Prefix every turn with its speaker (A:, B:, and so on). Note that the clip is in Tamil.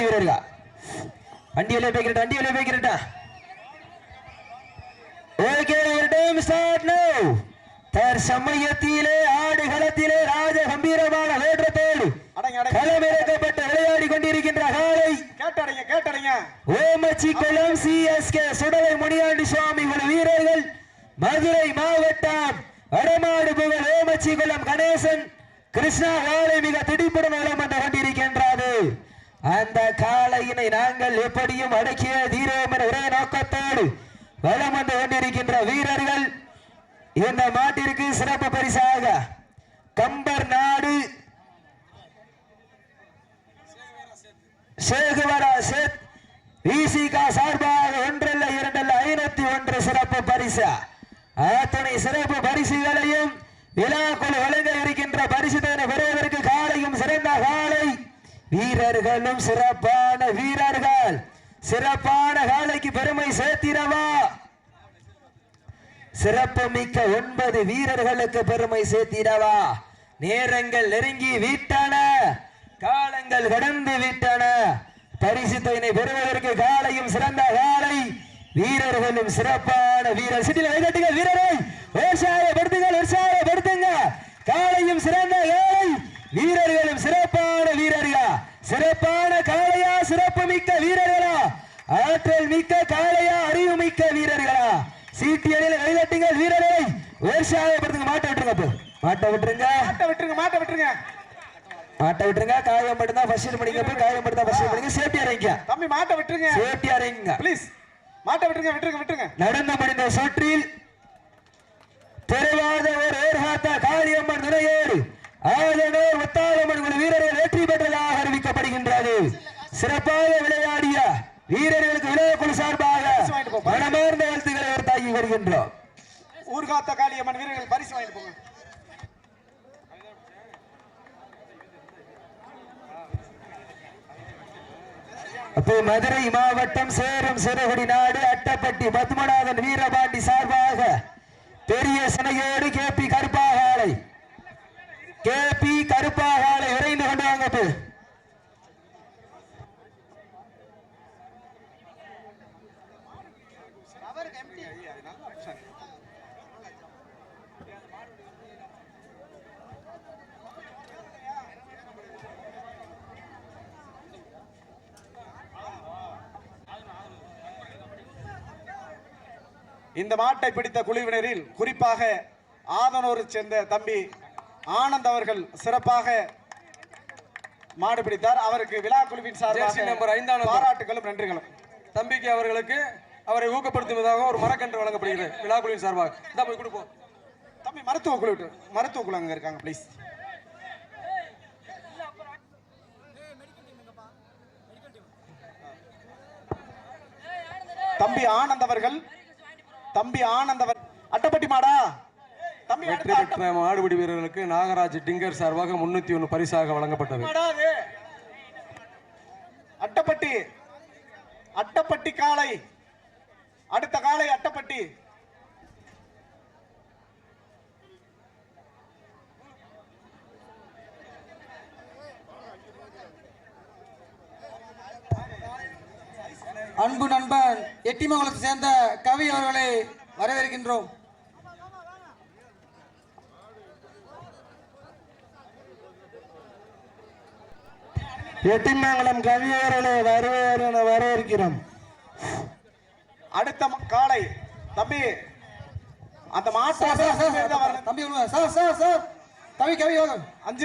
A: ஓடி வீரர்களா வண்டியிலே போய்க்கிறட்டா ஓகே டைம் ஸ்டார்ட் நவ தற்சமயத்திலே ஆடுகளத்திலே ராஜ கம்பீரமான வேற்றத்தோடு களமிறக்கப்பட்ட விளையாடி கொண்டிருக்கின்ற காலை
B: கேட்டடைங்க
A: ஓமச்சி குளம் சிஎஸ்கே சுடலை முனியாண்டி சுவாமி குழு வீரர்கள் மதுரை மாவட்டம் வடமாடு புகழ் ஓமச்சி குளம் கணேசன் கிருஷ்ணா காலை மிக திடிப்புடன் வளம் வந்து கொண்டிருக்கின்றது. அந்த காளையினை நாங்கள் எப்படியும் அடக்கிய தீரோம் என ஒரே நோக்கத்தோடு வளம் வந்து கொண்டிருக்கின்ற வீரர்கள் இந்த மாட்டிற்கு சிறப்பு பரிசாக கம்பர் நாடு சேகுவரா சேத் விசிகா சார்பாக 1 அல்ல 2 அல்ல 501 சிறப்பு பரிசு. அத்தனை சிறப்பு பரிசுகளையும் விழாக்குழு வழங்க இருக்கின்ற பரிசுதனை பெறுவதற்கு காலையும் சிறந்த காலை வீரர்களும் சிறப்பான வீரர்கள் சிறப்பான காலைக்கு பெருமை சேர்த்திடவா சிறப்பு மிக்க 9 வீரர்களுக்கு பெருமை சேர்த்திடவா நேரங்கள் நெருங்கி விட்டன காலங்கள் கடந்து விட்டன பரிசுத்தனை பெறுவதற்கு காலையும் சிறந்த காலை வீரர்களும் சிறப்பான வீரர் சிட்டில வைகட்டுங்க வீரரை உற்சாகப்படுத்துங்க காலையும் சிறந்த காலை வீரர்களும் சிறப்பான வீரர்களா சிறப்பான காளையா சிறப்பு மிக்க வீரர்களா ஆற்றல் மிக்க காளையா அறிவு மிக்க வீரர்களா சீட்டியடியில் வைகட்டுங்க வீரரை உற்சாகப்படுத்துங்க மாட்ட விட்டுருங்க காயம் மட்டும்தான் ஃபர்ஸ்ட் பண்ணிங்க காயம் மட்டும்தான் ஃபர்ஸ்ட் பண்ணிங்க சேஃப்டி இறங்க
B: தம்பி மாட்ட விட்டுருங்க
A: சேஃப்டி இறங்க
B: ப்ளீஸ் மாட்ட விட்டுருங்க
A: நடந்து முடிந்த சுற்றில் பெருவாத ஒரு ஏர்ஹாத்த காளியம்மன் துணையோடு ஆதனூர் முத்தாலம்மன் குழு வீரர்கள் வெற்றி பெற்றதாக அறிவிக்கப்படுகின்றது. சிறப்பாக விளையாடிய வீரர்களுக்கு விளையாட்டுக்குழு சார்பாக மனமார்ந்த வாழ்த்துக்களை தாங்கி வருகின்றோம்.
B: ஊர்காத்த காளியம்மன் வீரர்கள் பரிசு வாங்கிட்டு போங்க.
A: அப்போ மதுரை மாவட்டம் சேரும் சிறுகுடி நாடு அட்டப்பட்டி பத்மநாதன் வீரபாண்டி சார்பாக பெரிய சனையோடு கேபி கருப்பாகாலை விரைந்து கொண்டு வாங்க.
B: இந்த மாட்டை பிடித்த குழுவினரில் குறிப்பாக ஆதனூரை சேர்ந்த தம்பி ஆனந்த் அவர்கள் சிறப்பாக மாடு பிடித்தார். அவருக்கு விழா குழுவின் சார்பாக
C: நம்பர் 5
B: பாராட்டுகளும் நன்றிகளும்.
C: தம்பிக்கு அவர்களுக்கு அவரை ஊக்கப்படுத்துவதாக ஒரு மரக்கன்று வழங்கப்படுகிறது விழா குழுவின் சார்பாக. இதான் போய் கொடுப்போம்.
B: தம்பி மருத்துவ குழு அங்க இருக்காங்க ப்ளீஸ். தம்பி ஆனந்த் அவர்கள் அட்டப்பட்டி மாடா தம்பி
C: வெற்றி பெற்ற மாடுபிடி வீரர்களுக்கு நாகராஜ் டிங்கர் சார்பாக 301 பரிசாக வழங்கப்பட்டது.
B: அட்டப்பட்டி காளை அடுத்த காளை அட்டப்பட்டி
D: அன்பு நண்பன் எட்டிமங்கலத்தை சேர்ந்த கவி அவர்களை வரவேற்கின்றோம்.
A: எட்டிமங்கலம் கவி அவர்களை வரவேற்கிறோம்.
B: அடுத்த காளை தம்பி அந்த மாசம்
D: தம்பி கவி 5